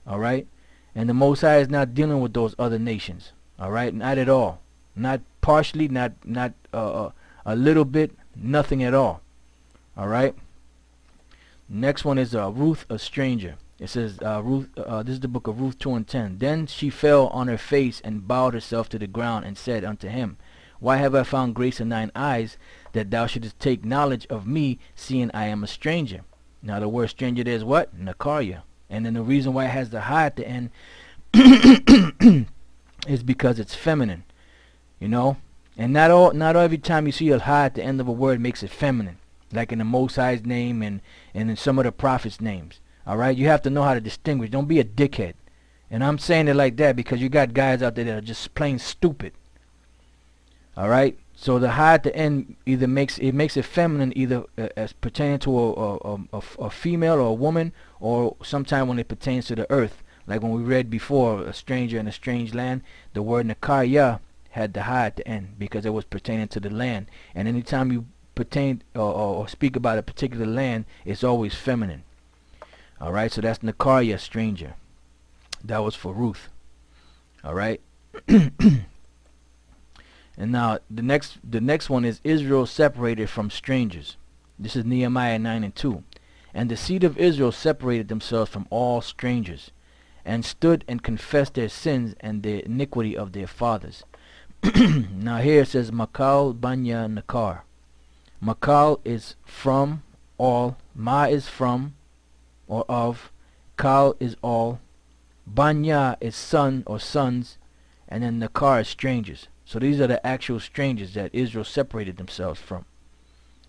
All right, and the Most High is not dealing with those other nations. All right, not at all, not partially, not a little bit, nothing at all. All right. Next one is Ruth, a stranger. It says Ruth. This is the book of Ruth 2:10. Then she fell on her face and bowed herself to the ground and said unto him, Why have I found grace in thine eyes, that thou shouldest take knowledge of me, seeing I am a stranger? Now the word stranger there is what? Nakarya. And then the reason why it has the ha at the end is because it's feminine. You know? And not every time you see a ha at the end of a word makes it feminine. Like in the Most High's name and in some of the prophets' names. Alright? You have to know how to distinguish. Don't be a dickhead. And I'm saying it like that because you got guys out there that are just plain stupid. Alright? So the ha at the end either makes it feminine, either as pertaining to a female or a woman, or sometime when it pertains to the earth. Like when we read before, a stranger in a strange land, the word Nakarya had the ha at the end because it was pertaining to the land. And anytime you pertain or speak about a particular land, it's always feminine. Alright, so that's Nakarya, stranger. That was for Ruth. Alright. And now the next one is Israel separated from strangers. This is Nehemiah 9:2. And the seed of Israel separated themselves from all strangers, and stood and confessed their sins and the iniquity of their fathers. Now here it says Makal Banya Nakar. Makal is from, all. Ma is from or of. Kal is all. Banya is son or sons. And then Nakar is strangers. So these are the actual strangers that Israel separated themselves from.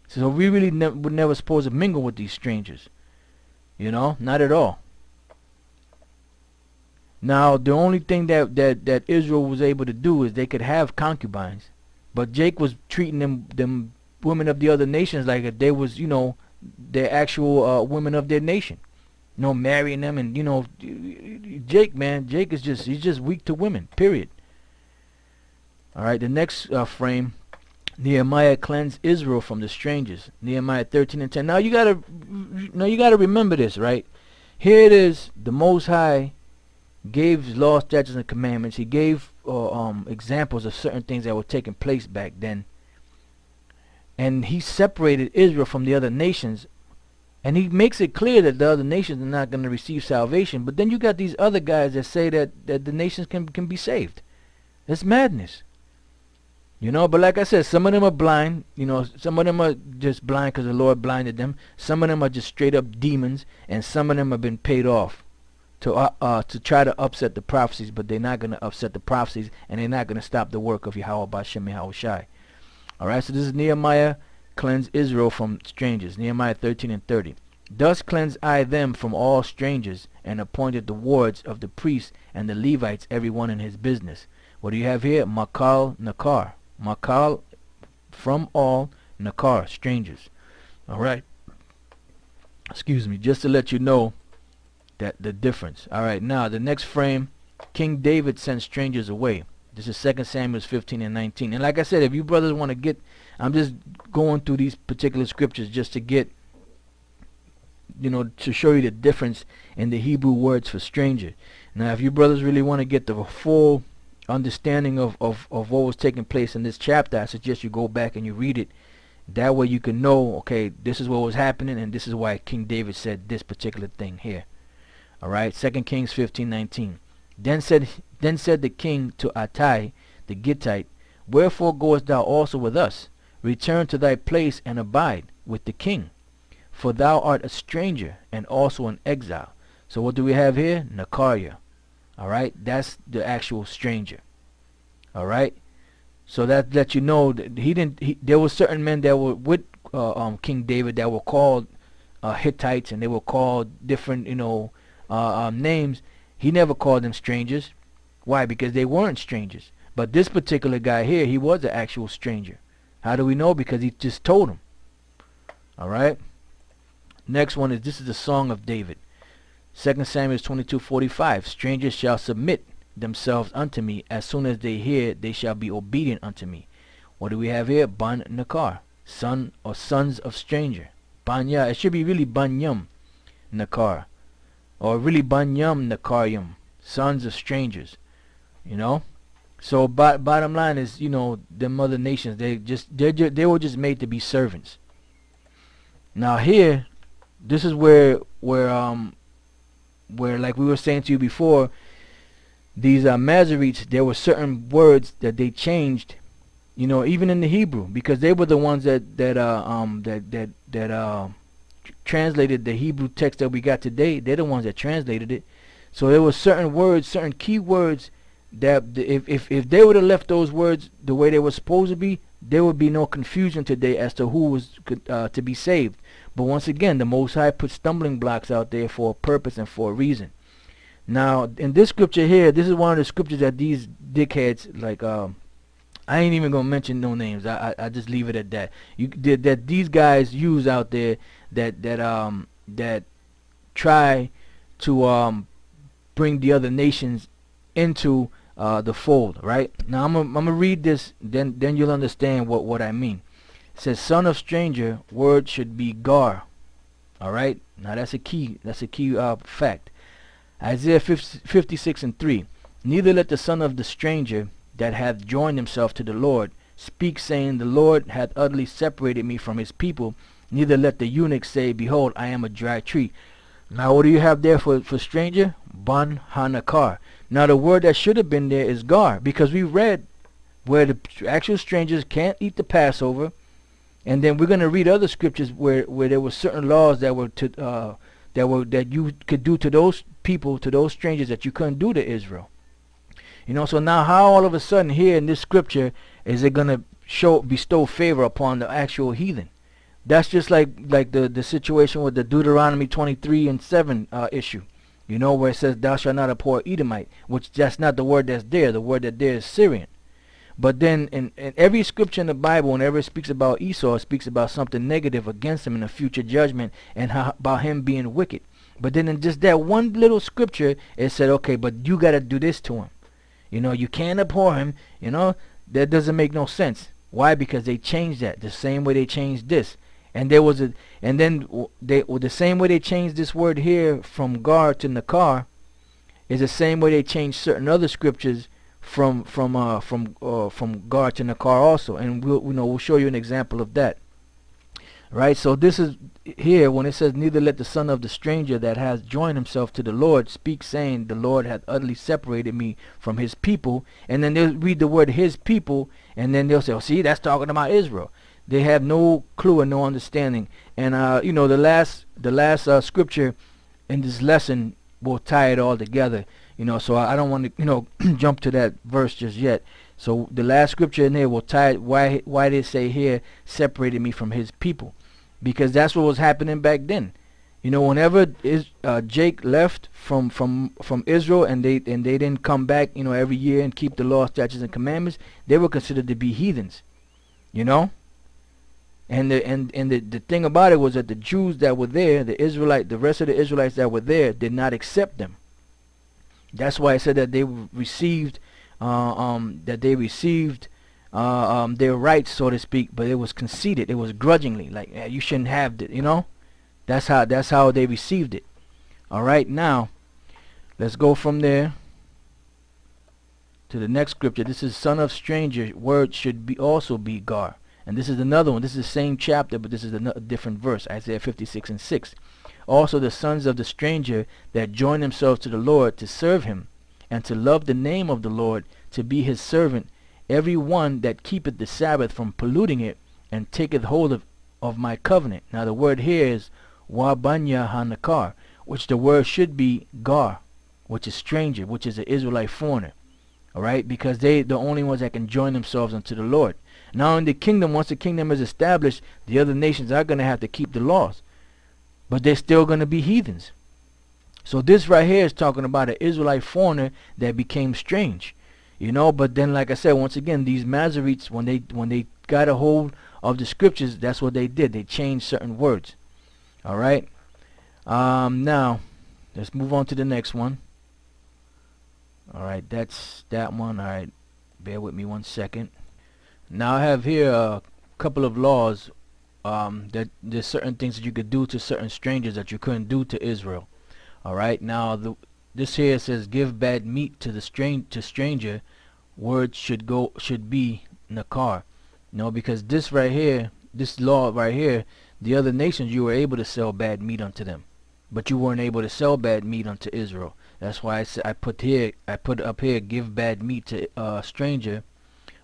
So we really would never supposed to mingle with these strangers. You know, not at all. Now the only thing that Israel was able to do is they could have concubines. But Jake was treating them women of the other nations like if they was, you know, their actual women of their nation. You know, marrying them, and you know, Jake, man, Jake is he's just weak to women, period. Alright, the next frame, Nehemiah cleansed Israel from the strangers. Nehemiah 13:10. Now you gotta remember this, right? Here it is, the Most High gave law, statutes, and commandments. He gave examples of certain things that were taking place back then. And he separated Israel from the other nations. And he makes it clear that the other nations are not going to receive salvation. But then you got these other guys that say that the nations can be saved. It's madness. You know, but like I said, some of them are blind. You know, some of them are just blind because the Lord blinded them. Some of them are just straight up demons. And some of them have been paid off to try to upset the prophecies. But they're not going to upset the prophecies. And they're not going to stop the work of Yahweh B'Shem Yahweh Shai. Alright, so this is Nehemiah cleanse Israel from strangers. Nehemiah 13:30. Thus cleansed I them from all strangers, and appointed the wards of the priests and the Levites, every one in his business. What do you have here? Makal Nakar. Makal from all, Nakar, strangers. Alright. Excuse me, just to let you know that the difference. Alright, now the next frame, King David sent strangers away. This is 2 Samuel 15:19. And like I said, if you brothers want to get, I'm just going through these particular scriptures just to get, you know, to show you the difference in the Hebrew words for stranger. Now, if you brothers really want to get the full understanding of what was taking place in this chapter, I suggest you go back and you read it. That way you can know, okay, this is what was happening, and this is why King David said this particular thing here. Alright, 2 Kings 15:19. Then said the king to Attai the Gittite, Wherefore goest thou also with us? Return to thy place and abide with the king, for thou art a stranger and also an exile. So what do we have here? Nakarya. Alright, that's the actual stranger. Alright, so that lets you know that there were certain men that were with King David that were called Hittites, and they were called different, you know, names. He never called them strangers. Why? Because they weren't strangers. But this particular guy here, he was an actual stranger. How do we know? Because he just told him. Alright. Next one is, this is the Song of David. 2 Samuel 22:45. Strangers shall submit themselves unto me. As soon as they hear, they shall be obedient unto me. What do we have here? Ban Nakar. Son or sons of stranger. Banya. It should be really Banyam Nakar. or really Banyam Nakaryam, sons of strangers. You know. So bottom line is, you know, them other nations, they were just made to be servants. Now here, this is where like we were saying to you before, these Masoretes, there were certain words that they changed, you know, even in the Hebrew, because they were the ones that translated the Hebrew text that we got today. They're the ones that translated it. So there were certain words, certain key words that if they would have left those words the way they were supposed to be, there would be no confusion today as to who was to be saved. But once again, the Most High put stumbling blocks out there for a purpose and for a reason. Now, in this scripture here, this is one of the scriptures that these dickheads, like, I ain't even gonna mention no names. I just leave it at that. That these guys use out there that try to bring the other nations into the fold. Right now, I'm gonna read this. Then you'll understand what I mean. It says, "Son of stranger, word should be gar." All right. Now that's a key. That's a key fact. Isaiah 56:3. "Neither let the son of the stranger that hath joined himself to the Lord speak, saying, The Lord hath utterly separated me from his people. Neither let the eunuch say, Behold, I am a dry tree." Now what do you have there for stranger? Ban hanakar. Now the word that should have been there is gar, because we read where the actual strangers can't eat the Passover, and then we're going to read other scriptures where there were certain laws that were that you could do to those people, to those strangers, that you couldn't do to Israel. You know, so now how all of a sudden here in this scripture is it going to bestow favor upon the actual heathen? That's just like the situation with the Deuteronomy 23:7 issue. You know, where it says, "Thou shalt not abhor Edomite," which that's not the word that's there. The word that there is Syrian. But then in every scripture in the Bible, whenever it speaks about Esau, it speaks about something negative against him in a future judgment, and about him being wicked. But then in just that one little scripture, it said, okay, but you got to do this to him. You know, you can't abhor him. You know, that doesn't make no sense. Why? Because they changed that the same way they changed this. And there was the same way they changed this word here from gar to nakar is the same way they changed certain other scriptures from gar to nakar also. And we'll show you an example of that. Right? So this is here when it says, "Neither let the son of the stranger that has joined himself to the Lord speak, saying, The Lord hath utterly separated me from his people." And then they'll read the word "his people," and then they'll say, "Oh, see, that's talking about Israel." They have no clue and no understanding. And you know, the last scripture in this lesson will tie it all together. You know, so I don't want to jump to that verse just yet. So the last scripture in here will tie it, why they say here, "separated me from his people," because that's what was happening back then. You know, whenever Jake left from Israel and they didn't come back, you know, every year and keep the law, statutes, and commandments, they were considered to be heathens. You know. And the thing about it was that the Jews that were there, the rest of the Israelites that were there, did not accept them. That's why I said that they received their rights, so to speak, but it was conceded. It was grudgingly, like, you shouldn't have it. You know, that's how they received it. All right, now let's go from there to the next scripture. This is "Son of stranger, word should also be gar." And this is another one. This is the same chapter, but this is a different verse. Isaiah 56:6. "Also the sons of the stranger that join themselves to the Lord to serve him, and to love the name of the Lord, to be his servant, every one that keepeth the Sabbath from polluting it, and taketh hold of my covenant." Now the word here is "wabanya hanakar," which the word should be gar, which is stranger, which is an Israelite foreigner. All right, because they the only ones that can join themselves unto the Lord. Now in the kingdom, once the kingdom is established, the other nations are going to have to keep the laws, but they're still going to be heathens. So this right here is talking about an Israelite foreigner that became strange, you know. But then, like I said, once again, these Masoretes, when they got a hold of the scriptures, that's what they did. They changed certain words. All right. Now let's move on to the next one. All right, that's that one. All right, bear with me 1 second. Now I have here a couple of laws that there's certain things that you could do to certain strangers that you couldn't do to Israel. All right. Now this here says give bad meat to the stranger. Word should be nakar. No, because this right here, this law right here, the other nations you were able to sell bad meat unto them, but you weren't able to sell bad meat unto Israel. That's why I put up here, give bad meat to stranger.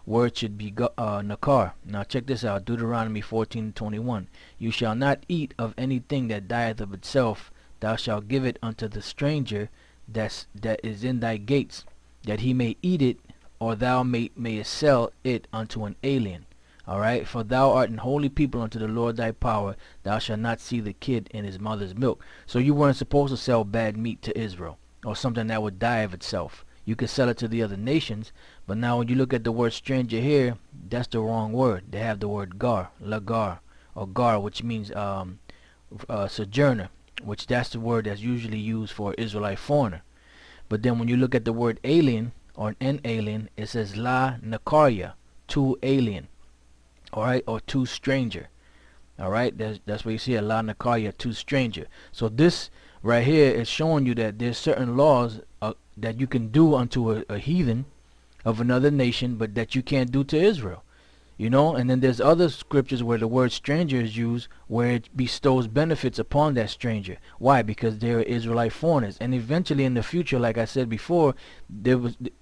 Word should be nakar. Now check this out, Deuteronomy 14:21. You shall not eat of anything that dieth of itself. Thou shalt give it unto the stranger that is in thy gates, that he may eat it, or thou mayest sell it unto an alien. Alright, for thou art an holy people unto the Lord thy power. Thou shalt not see the kid in his mother's milk. So you weren't supposed to sell bad meat to Israel, or something that would die of itself. You could sell it to the other nations, but now when you look at the word stranger here, that's the wrong word. They have the word gar, lagar, or gar, which means sojourner, which that's the word that's usually used for Israelite foreigner. But then when you look at the word alien, or an alien, it says la nakarya, to alien, alright, or to stranger. Alright, that's what you see, a la nakarya, to stranger. So this right here is showing you that there's certain laws that you can do unto a heathen of another nation, but that you can't do to Israel. You know, and then there's other scriptures where the word stranger is used, where it bestows benefits upon that stranger. Why? Because they're Israelite foreigners, and eventually in the future, like I said before,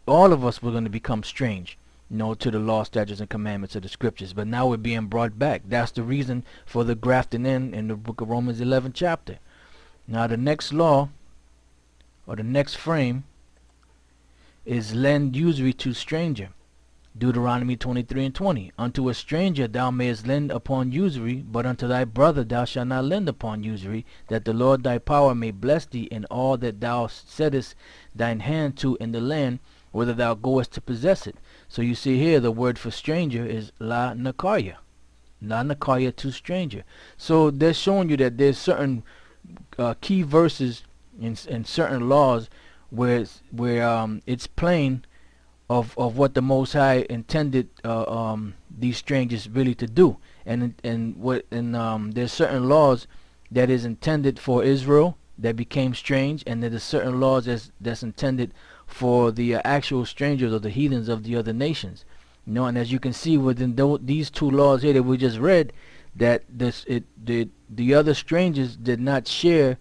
all of us were going to become strange, you know, to the law, statutes, and commandments of the scriptures. But now we're being brought back. That's the reason for the grafting in the book of Romans 11th chapter. Now the next law, or the next frame, is lend usury to stranger. Deuteronomy 23:20. Unto a stranger thou mayest lend upon usury, but unto thy brother thou shalt not lend upon usury, that the Lord thy power may bless thee in all that thou settest thine hand to in the land, whither thou goest to possess it. So you see here the word for stranger is la nakarya. La nakarya, to stranger. So they're showing you that there's certain key verses in certain laws where it's plain of what the Most High intended these strangers really to do, and there's certain laws that is intended for Israel that became strange, and there's certain laws that's intended for the actual strangers or the heathens of the other nations. You know, and as you can see within these two laws here that we just read, that the other strangers did not share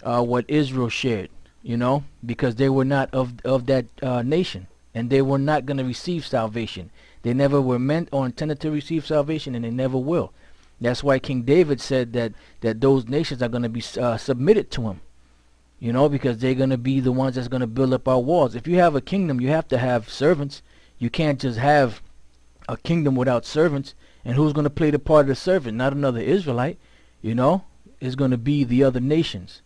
what Israel shared. You know, because they were not of that nation, and they were not going to receive salvation. They never were meant or intended to receive salvation, and they never will. That's why King David said that those nations are going to be submitted to him. You know, because they're going to be the ones that's going to build up our walls. If you have a kingdom, you have to have servants. You can't just have a kingdom without servants. And who's going to play the part of the servant? Not another Israelite. You know, it's going to be the other nations.